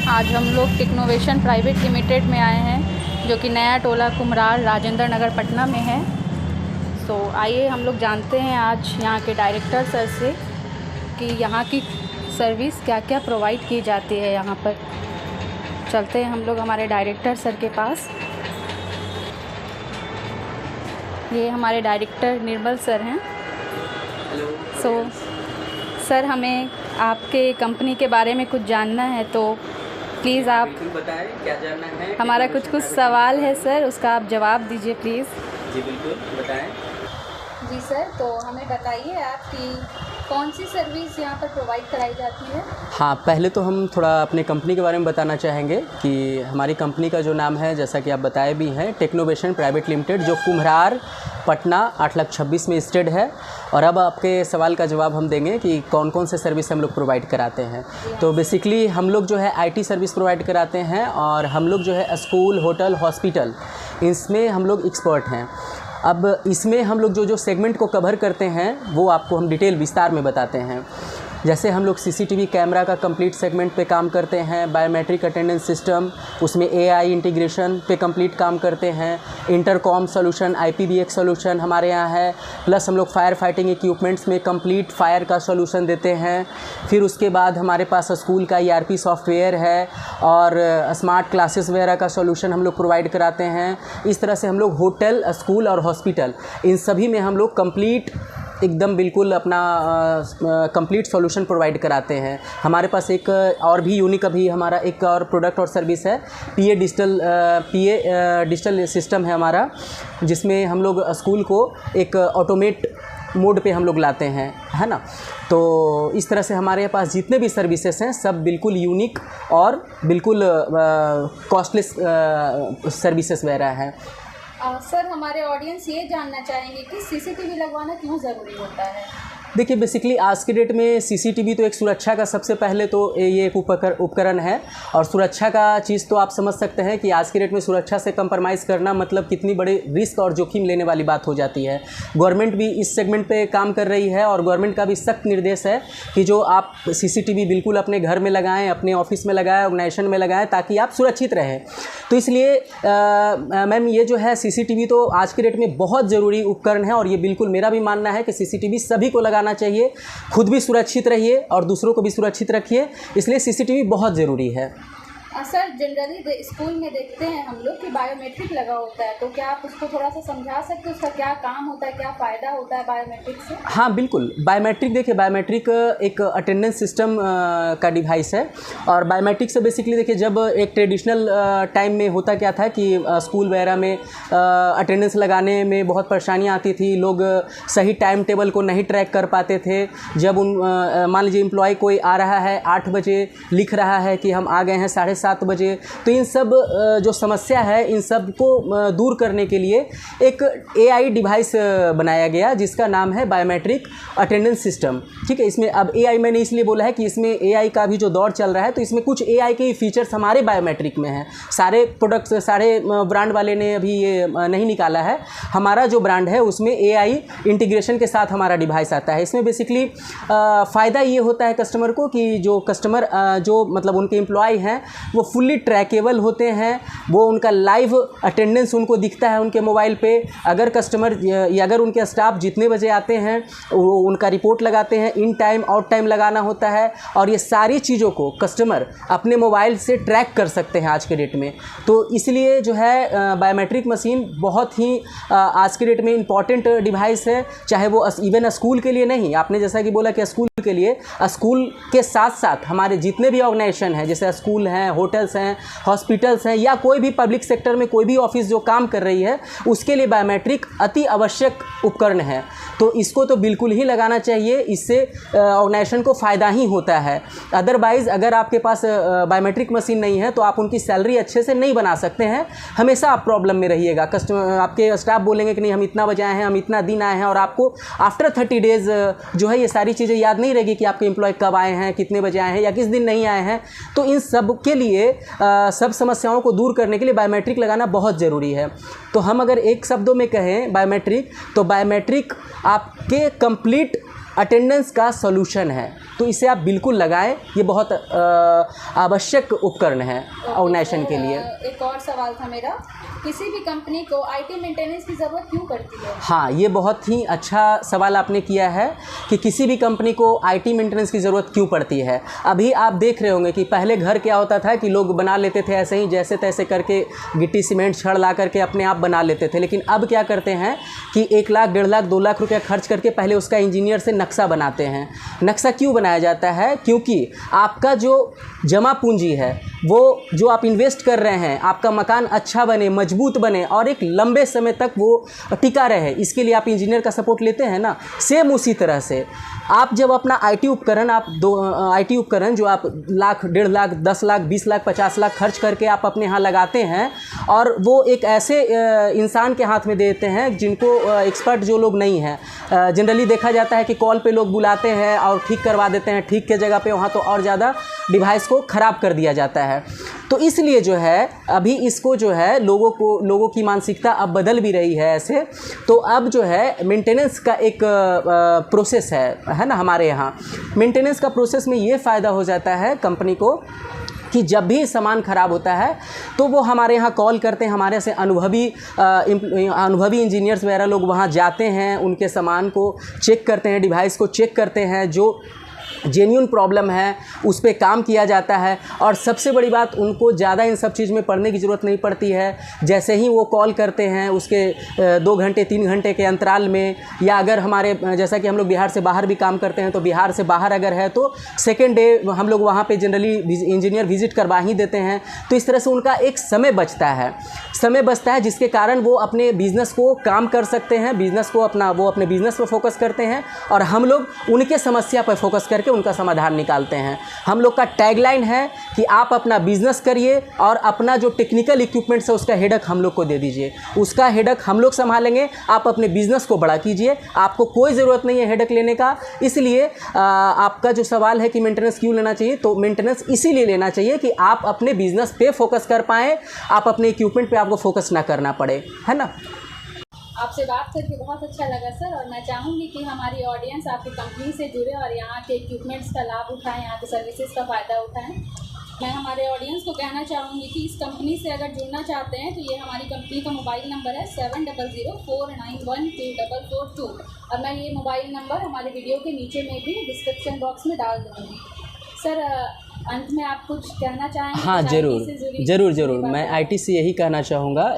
आज हम लोग टेक्नोवेशन प्राइवेट लिमिटेड में आए हैं, जो कि नया टोला कुम्हरार राजेंद्र नगर पटना में है। तो आइए हम लोग जानते हैं आज यहाँ के डायरेक्टर सर से कि यहाँ की सर्विस क्या क्या प्रोवाइड की जाती है। यहाँ पर चलते हैं हम लोग हमारे डायरेक्टर सर के पास। ये हमारे डायरेक्टर निर्मल सर हैं। सर, हमें आपके कंपनी के बारे में कुछ जानना है, तो प्लीज़ आप बताएं क्या जानना है। हमारा कुछ सवाल है सर, उसका आप जवाब दीजिए प्लीज़। जी बिल्कुल, बताएं। जी सर, तो हमें बताइए आपकी कौन सी सर्विस यहाँ पर प्रोवाइड कराई जाती है। हाँ, पहले तो हम थोड़ा अपने कंपनी के बारे में बताना चाहेंगे कि हमारी कंपनी का जो नाम है, जैसा कि आप बताए भी हैं, टेक्नोवेशन प्राइवेट लिमिटेड, जो कुम्हरार पटना 8,26,000 में स्टेड है। और अब आपके सवाल का जवाब हम देंगे कि कौन कौन से सर्विस हम लोग प्रोवाइड कराते हैं। तो बेसिकली हम लोग जो है आईटी सर्विस प्रोवाइड कराते हैं, और हम लोग जो है स्कूल, होटल, हॉस्पिटल, इसमें हम लोग एक्सपर्ट हैं। अब इसमें हम लोग जो सेगमेंट को कवर करते हैं वो आपको हम डिटेल विस्तार में बताते हैं। जैसे हम लोग सीसीटीवी कैमरा का कंप्लीट सेगमेंट पे काम करते हैं, बायोमेट्रिक अटेंडेंस सिस्टम, उसमें एआई इंटीग्रेशन पे कंप्लीट काम करते हैं, इंटरकॉम सॉल्यूशन, IPV1 सॉल्यूशन हमारे यहाँ है, प्लस हम लोग फायर फाइटिंग इक्विपमेंट्स में कंप्लीट फायर का सॉल्यूशन देते हैं। फिर उसके बाद हमारे पास स्कूल का ERP सॉफ्टवेयर है, और स्मार्ट क्लासेस वगैरह का सॉल्यूशन हम लोग प्रोवाइड कराते हैं। इस तरह से हम लोग होटल, स्कूल और हॉस्पिटल, इन सभी में हम लोग कंप्लीट एकदम बिल्कुल अपना कंप्लीट सॉल्यूशन प्रोवाइड कराते हैं। हमारे पास एक और भी यूनिक अभी हमारा एक और प्रोडक्ट और सर्विस है, PA डिजिटल सिस्टम है हमारा, जिसमें हम लोग स्कूल को एक ऑटोमेट मोड पे हम लोग लाते हैं, है ना। तो इस तरह से हमारे पास जितने भी सर्विसेज हैं सब बिल्कुल यूनिक और बिल्कुल कॉस्टलेस सर्विसेज वगैरह हैं। सर, हमारे ऑडियंस ये जानना चाहेंगे कि सीसीटीवी लगवाना क्यों ज़रूरी होता है। देखिए, बेसिकली आज के डेट में सीसीटीवी तो एक सुरक्षा का सबसे पहले तो ये एक उपकरण है, और सुरक्षा का चीज़ तो आप समझ सकते हैं कि आज के डेट में सुरक्षा से कंप्रोमाइज़ करना मतलब कितनी बड़ी रिस्क और जोखिम लेने वाली बात हो जाती है। गवर्नमेंट भी इस सेगमेंट पे काम कर रही है, और गवर्नमेंट का भी सख्त निर्देश है कि जो आप सीसीटीवी बिल्कुल अपने घर में लगाएँ, अपने ऑफिस में लगाएँ, ऑर्गेनाइजेशन में लगाएँ, ताकि आप सुरक्षित रहें। तो इसलिए मैम, ये जो है सीसीटीवी तो आज के डेट में बहुत ज़रूरी उपकरण है, और ये बिल्कुल मेरा भी मानना है कि सीसीटीवी सभी को लगाना चाहिए। खुद भी सुरक्षित रहिए और दूसरों को भी सुरक्षित रखिए, इसलिए सीसीटीवी बहुत ज़रूरी है। सर, जनरली स्कूल में देखते हैं हम लोग कि बायोमेट्रिक लगा होता है, तो क्या आप उसको थोड़ा सा समझा सकते हैं, उसका क्या काम होता है, क्या फ़ायदा होता है बायोमेट्रिक से। हाँ बिल्कुल, बायोमेट्रिक देखिए, बायोमेट्रिक एक अटेंडेंस सिस्टम का डिवाइस है। और बायोमेट्रिक से बेसिकली देखिए, जब एक ट्रेडिशनल टाइम में होता क्या था कि स्कूल वगैरह में अटेंडेंस लगाने में बहुत परेशानियाँ आती थी, लोग सही टाइम टेबल को नहीं ट्रैक कर पाते थे। जब मान लीजिए एम्प्लॉय कोई आ रहा है 8 बजे, लिख रहा है कि हम आ गए हैं 7:30 बजे, तो इन सब जो समस्या है, इन सब को दूर करने के लिए एक AI डिवाइस बनाया गया, जिसका नाम है बायोमेट्रिक अटेंडेंस सिस्टम। ठीक है, इसमें अब AI मैंने इसलिए बोला है कि इसमें AI का भी जो दौर चल रहा है, तो इसमें कुछ AI के फीचर्स हमारे बायोमेट्रिक में हैं। सारे प्रोडक्ट्स, सारे ब्रांड वाले ने अभी ये नहीं निकाला है। हमारा जो ब्रांड है उसमें AI इंटीग्रेशन के साथ हमारा डिवाइस आता है। इसमें बेसिकली फ़ायदा ये होता है कस्टमर को कि जो कस्टमर जो मतलब उनके एम्प्लॉय हैं वो फुल्ली ट्रैकेबल होते हैं, वो उनका लाइव अटेंडेंस उनको दिखता है उनके मोबाइल पे। अगर कस्टमर या अगर उनके स्टाफ जितने बजे आते हैं वो उनका रिपोर्ट लगाते हैं, इन टाइम आउट टाइम लगाना होता है, और ये सारी चीज़ों को कस्टमर अपने मोबाइल से ट्रैक कर सकते हैं आज के डेट में। तो इसलिए जो है बायोमेट्रिक मशीन बहुत ही आज के डेट में इम्पॉर्टेंट डिवाइस है, चाहे वो इवन स्कूल के लिए नहीं, आपने जैसा कि बोला कि स्कूल के लिए, स्कूल के साथ साथ हमारे जितने भी ऑर्गेनाइजेशन हैं, जैसे स्कूल हैं, होटल्स हैं, हॉस्पिटल्स हैं, या कोई भी पब्लिक सेक्टर में कोई भी ऑफिस जो काम कर रही है, उसके लिए बायोमेट्रिक अति आवश्यक उपकरण है। तो इसको तो बिल्कुल ही लगाना चाहिए, इससे ऑर्गेनाइजेशन को फ़ायदा ही होता है। अदरवाइज़ अगर आपके पास बायोमेट्रिक मशीन नहीं है तो आप उनकी सैलरी अच्छे से नहीं बना सकते हैं, हमेशा आप प्रॉब्लम में रहिएगा। कस्टमर, आपके स्टाफ बोलेंगे कि नहीं हम इतना बजे आए हैं, हम इतना दिन आए हैं, और आपको आफ्टर 30 डेज़ जो है ये सारी चीज़ें याद नहीं रहेगी कि आपके एम्प्लॉय कब आए हैं, कितने बजे आए हैं, या किस दिन नहीं आए हैं। तो इन सब के लिए सब समस्याओं को दूर करने के लिए बायोमेट्रिक लगाना बहुत ज़रूरी है। तो हम अगर एक शब्दों में कहें बायोमेट्रिक, तो बायोमेट्रिक आपके कंप्लीट अटेंडेंस का सॉल्यूशन है। तो इसे आप बिल्कुल लगाएं, ये बहुत आवश्यक उपकरण है ऑर्गेनाइजेशन के लिए। एक और सवाल था मेरा, किसी भी कंपनी को आईटी मेंटेनेंस की ज़रूरत क्यों पड़ती है? हाँ, ये बहुत ही अच्छा सवाल आपने किया है कि किसी भी कंपनी को आईटी मेंटेनेंस की ज़रूरत क्यों पड़ती है। अभी आप देख रहे होंगे कि पहले घर क्या होता था कि लोग बना लेते थे ऐसे ही जैसे तैसे करके, गिट्टी सीमेंट छड़ ला करके अपने आप बना लेते थे। लेकिन अब क्या करते हैं कि 1 लाख, 1.5 लाख, 2 लाख रुपया खर्च करके पहले उसका इंजीनियर से नक्शा बनाते हैं। नक्शा क्यों बनाया जाता है? क्योंकि आपका जो जमा पूंजी है, वो जो आप इन्वेस्ट कर रहे हैं, आपका मकान अच्छा बने, मजबूत बने और एक लंबे समय तक वो टिका रहे, इसके लिए आप इंजीनियर का सपोर्ट लेते हैं ना। सेम उसी तरह से आप जब अपना आईटी उपकरण, आईटी उपकरण जो आप लाख, 1.5 लाख, 10 लाख, 20 लाख, 50 लाख खर्च करके आप अपने यहाँ लगाते हैं और वो एक ऐसे इंसान के हाथ में देते हैं जिनको एक्सपर्ट जो लोग नहीं हैं। जनरली देखा जाता है कि कॉल पे लोग बुलाते हैं और ठीक करवा देते हैं, ठीक के जगह पे वहाँ तो और ज़्यादा डिवाइस को ख़राब कर दिया जाता है। तो इसलिए जो है अभी इसको जो है लोगों की मानसिकता अब बदल भी रही है ऐसे। तो अब जो है मेंटेनेंस का एक प्रोसेस है ना हमारे यहाँ। मेंटेनेंस का प्रोसेस में ये फ़ायदा हो जाता है कंपनी को कि जब भी सामान ख़राब होता है तो वो हमारे यहाँ कॉल करते हैं, हमारे से अनुभवी इंजीनियर्स वगैरह लोग वहाँ जाते हैं, उनके सामान को चेक करते हैं, डिवाइस को चेक करते हैं, जो जेन्युइन प्रॉब्लम है उस पे काम किया जाता है। और सबसे बड़ी बात, उनको ज़्यादा इन सब चीज़ में पढ़ने की ज़रूरत नहीं पड़ती है। जैसे ही वो कॉल करते हैं उसके 2 घंटे 3 घंटे के अंतराल में, या अगर हमारे जैसा कि हम लोग बिहार से बाहर भी काम करते हैं तो बिहार से बाहर अगर है तो सेकेंड डे हम लोग वहाँ पे जनरली इंजीनियर विजिट करवा ही देते हैं। तो इस तरह से उनका एक समय बचता है जिसके कारण वो अपने बिज़नेस को काम कर सकते हैं, वो अपने बिज़नेस पर फोकस करते हैं और हम लोग उनके समस्या पर फोकस करके उनका समाधान निकालते हैं। हम लोग का टैगलाइन है कि आप अपना बिजनेस करिए और अपना जो टेक्निकल इक्विपमेंट्स है उसका हेडक हम लोग को दे दीजिए, उसका हेडक हम लोग संभालेंगे। आप अपने बिजनेस को बड़ा कीजिए, आपको कोई ज़रूरत नहीं है हेडक लेने का। इसलिए आपका जो सवाल है कि मेंटेनेंस क्यों लेना चाहिए, तो मेंटेनेंस इसीलिए लेना चाहिए कि आप अपने बिजनेस पे फोकस कर पाएँ, आप अपने इक्विपमेंट पे आपको फोकस ना करना पड़े, है ना। आपसे बात करके बहुत अच्छा लगा सर, और मैं चाहूँगी कि हमारी ऑडियंस आपकी कंपनी से जुड़े और यहाँ के इक्विपमेंट्स का लाभ उठाएं, यहाँ के सर्विसेज का फ़ायदा उठाएं। मैं हमारे ऑडियंस को कहना चाहूँगी कि इस कंपनी से अगर जुड़ना चाहते हैं तो ये हमारी कंपनी का मोबाइल नंबर है 7004912442 और मैं ये मोबाइल नंबर हमारे वीडियो के नीचे में भी डिस्क्रिप्शन बॉक्स में डाल दूँगी। सर अंत में आप कुछ कहना चाहेंगे? हाँ, ज़रूर। मैं आईटी से यही कहना चाहूँगा,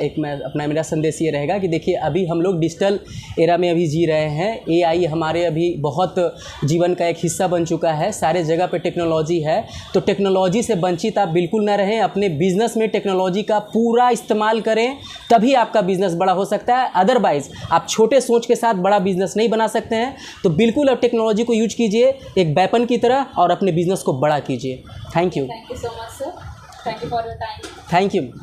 मेरा संदेश ये रहेगा कि देखिए अभी हम लोग डिजिटल एरा में अभी जी रहे हैं। एआई हमारे अभी बहुत जीवन का एक हिस्सा बन चुका है, सारे जगह पे टेक्नोलॉजी है। तो टेक्नोलॉजी से वंचित आप बिल्कुल ना रहें, अपने बिजनेस में टेक्नोलॉजी का पूरा इस्तेमाल करें, तभी आपका बिजनेस बड़ा हो सकता है। अदरवाइज़ आप छोटे सोच के साथ बड़ा बिजनेस नहीं बना सकते हैं। तो बिल्कुल अब टेक्नोलॉजी को यूज कीजिए एक वेपन की तरह और अपने बिजनेस को बड़ा कीजिए। Thank you. Thank you so much, sir. Thank you for your time. Thank you.